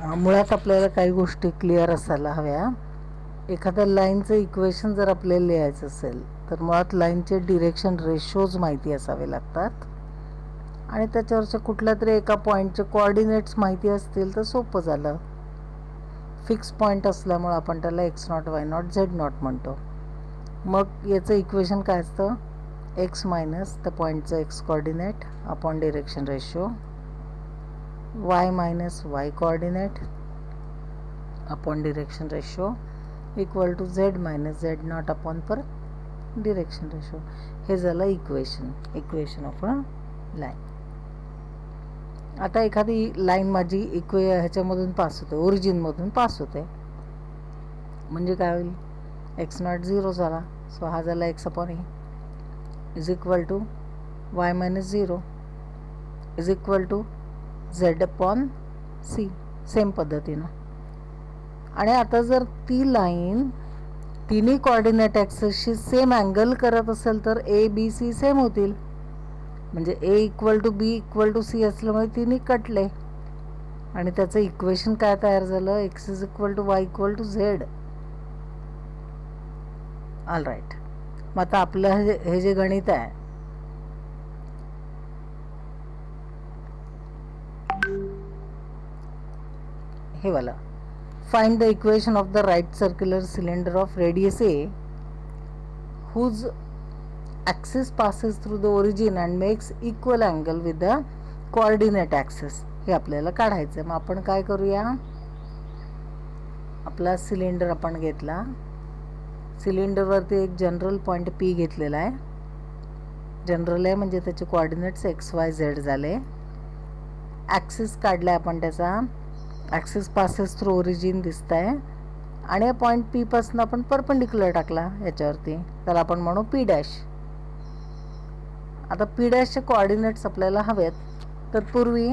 मुळात आपल्याला काही गोष्टी क्लिअर असायला हव्या. एखाद्या लाईनचं इक्वेशन जर आपल्याला लिहायचं असेल तर मुळात लाईनचे डिरेक्शन रेशोज माहिती असावे लागतात आणि त्याच्यावरच्या कुठल्या तरी एका पॉईंटचे कोऑर्डिनेट्स माहिती असतील तर सोपं झालं. फिक्स पॉईंट असल्यामुळे आपण त्याला x0 y0 z0 म्हणतो. मग याचं इक्वेशन काय असतं? x मायनस त्या पॉईंटचं x coordinate upon direction ratio, y minus y coordinate upon direction ratio equal to z minus z0 upon पर डिरेक्शन रेशो. हे झालं इक्वेशन ऑफ अ लाईन. आता एखादी लाईन माझी ह्याच्यामधून पास होते, ओरिजिनमधून पास होते, म्हणजे काय होईल? x0 0 झाला. सो हा झाला x upon a is equal to y minus 0 is equal to z upon c. Same पद्धतीनं. आणि आता जर ती लाईन तिन्ही कोऑर्डिनेट ॲक्सेसशी सेम अँगल करत असेल तर ए बी सी सेम होतील. म्हणजे a equal to b equal to c असल्यामुळे तिन्ही कटले आणि त्याचं इक्वेशन काय तयार झालं? X is equal to y equal to z. All right. मग आता आपलं हे जे गणित आहे हे वाला, find the equation of the right circular cylinder of radius a whose axis passes through the origin and makes equal angle with the coordinate axis. हे आपल्याला काढायचं. मग आपण काय करूया? आपला सिलेंडर आपण घेतला, सिलेंडरवरती एक जनरल पॉईंट पी घेतलेला आहे. जनरल आहे म्हणजे त्याचे कोऑर्डिनेट्स एक्स वाय झेड झाले. ॲक्सिस काढला आपण, त्याचा ॲक्सिस पासेस थ्रू ओरिजिन दिसत आहे आणि या पॉईंट पी पासून आपण परपेंडिक्युलर टाकला याच्यावरती, त्याला आपण म्हणू पी डॅश. आता पी डॅशचे कोऑर्डिनेट्स आपल्याला हवेत. तर पूर्वी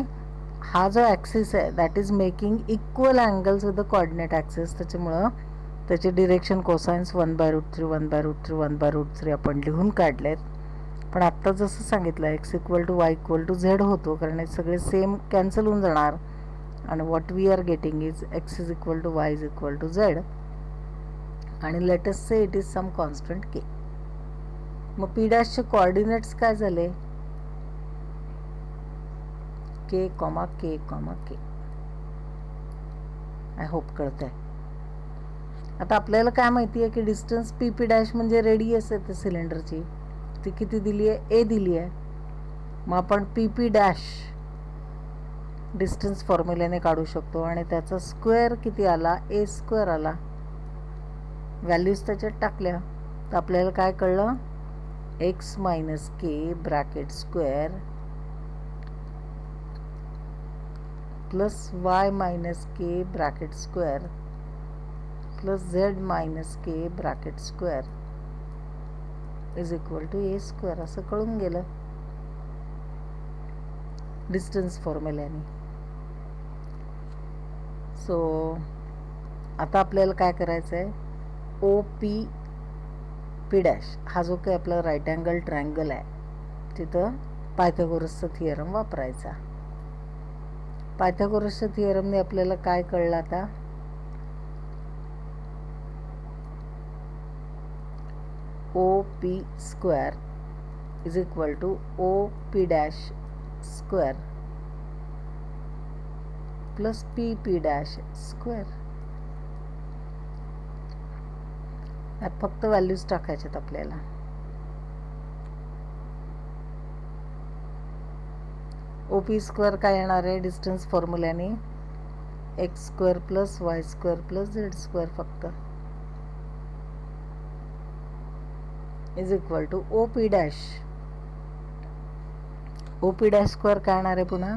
हा जो ॲक्सिस आहे that is making equal angles with the coordinate axis, त्याच्यामुळं त्याचे डिरेक्शन कोसाइन्स 1/√3 1/√3 1/√3 आपण लिहून काढलेत. पण आत्ता जसं सांगितलं x equal to y equal to z होतो, कारण हे सगळे सेम कॅन्सल होऊन जाणार आणि what we are getting is x is equal to y is equal to z आणि let us say it is some constant k. मग P डॅशचे कोऑर्डिनेट्स काय झाले? K comma k comma k. I hope कळतंय. आता आपल्याला काय माहिती आहे की डिस्टन्स पी पी डॅश म्हणजे रेडियस आहे त्या सिलेंडरची, ती किती दिली आहे? ए दिली आहे. मग आपण पी पी डॅश डिस्टन्स फॉर्म्युल्याने काढू शकतो आणि त्याचा स्क्वेअर किती आला? ए स्क्वेअर आला. व्हॅल्यूज त्याच्यात टाकल्या तर आपल्याला काय कळलं? X minus k bracket square plus y minus k bracket square plus z minus k bracket square is equal to a square असं कळून गेलं डिस्टन्स फॉर्म्युल्याने. सो आता आपल्याला काय करायचं आहे? ओ पी पी डॅश हा जो काही आपला राईट अँगल ट्रायंगल आहे तिथं पायथागोरसचा थिअरम वापरायचा. पायथागोरसच्या थिअरमने आपल्याला काय कळलं? आता O P square is equal to O P dash square plus P P dash square. यात फक्त व्हॅल्यूज टाकायच्यात आपल्याला. ओ पी स्क्वेअर काय येणार आहे डिस्टन्स फॉर्म्युल्याने? X square plus y square plus z square फक्त is equal to O P dash. O P dash square काय येणार आहे पुन्हा?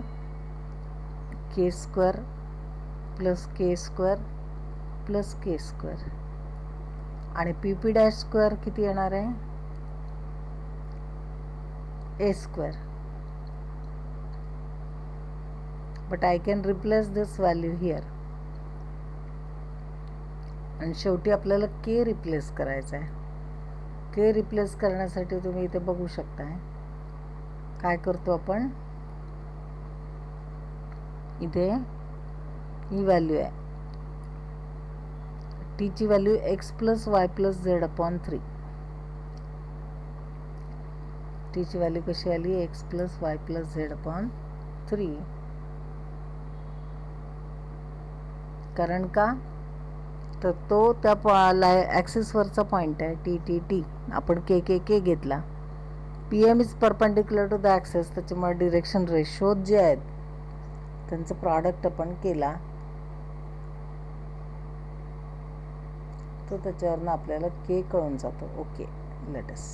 K square plus k square plus k square आणि पी पी डॅश स्क्वेअर किती येणार आहे? A square. But I can replace this value here. आणि शेवटी आपल्याला के रिप्लेस करायचं आहे. के रिप्लेस करण्यासाठी तुम्ही इथे बघू शकताय काय करतो आपण. इथे ही व्हॅल्यू आहे. टीची value x plus y plus Z upon 3. टीची व्हॅल्यू कशी आली? एक्स plus y plus Z upon 3. कारण का? तर तो त्या ॲक्सिसवरचा पॉईंट आहे. टी टी टी आपण के के के घेतला. P M is perpendicular to the axis, त्याच्यामुळे डिरेक्शन रेशोज जे आहेत त्यांचं प्रॉडक्ट आपण केला तर त्याच्यावरनं आपल्याला के कळून जातो. Okay, let us